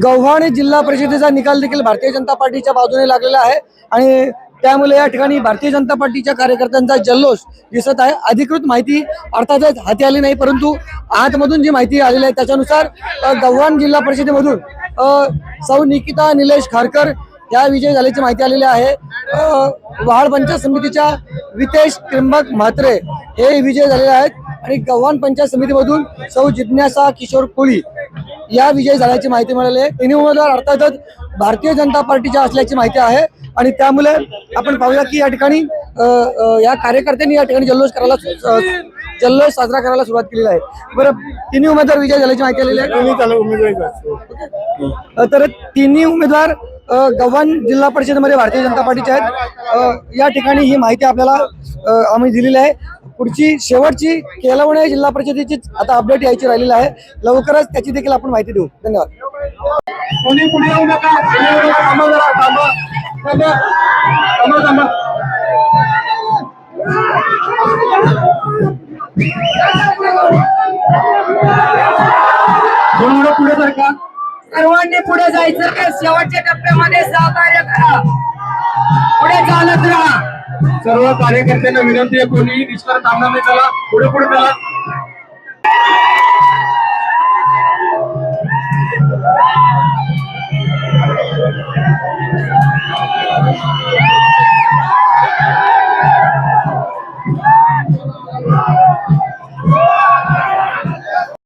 गव्हाणे जिल्हा परिषदेचा निकाल देखील भारतीय जनता पार्टीच्या बाजूने लागलेला आहे आणि त्यामुळे या ठिकाणी भारतीय जनता पार्टीच्या कार्यकर्त्यांचा जल्लोष दिसत आहे। अधिकृत माहिती अर्थातच हाती आली नाही, परंतु आतमधून जी माहिती आलेली आहे त्याच्यानुसार गव्हाण जिल्हा परिषदेमधून सौ निकिता निलेश खारकर या विजय झाल्याची माहिती आलेली आहे। वहाड पंचायत समितीच्या वितेश त्र्यंबक म्हात्रे हे विजय झालेले आहेत आणि गव्हाण पंचायत समितीमधून सौ जिज्ञासा किशोर कोळी या विजय झाल्याची माहिती मिळाली आहे। तिन्ही उमेदवार अर्थातच भारतीय जनता पार्टीच्या असल्याची माहिती आहे आणि त्यामुळे आपण पाहूया की या ठिकाणी या कार्यकर्त्यांनी या ठिकाणी जल्लोष साजरा करायला सुरुवात केलेली आहे। बरं, तिन्ही उमेदवार विजय झाल्याची माहिती आलेली आहे। तर तिन्ही उमेदवार गव्हाण जिल्हा परिषदेमध्ये भारतीय जनता पार्टीचे आहेत। या ठिकाणी ही माहिती आपल्याला आम्ही दिलेली आहे। पुढची शेवटची केलवणे जिल्हा परिषदेची आता अपडेट यायची राहिलेली आहे, लवकरच त्याची देखील आपण माहिती देऊ। धन्यवाद। पुढे जर का सर्वांनी पुढे जायचं, शेवटच्या टप्प्यामध्ये सहकार्य करा, पुढे चालत राहा। सर्व कार्यकर्त्यांना विनंती आहे, कोणीही निष्कारण थांबणार नाही, चला पुढे चला।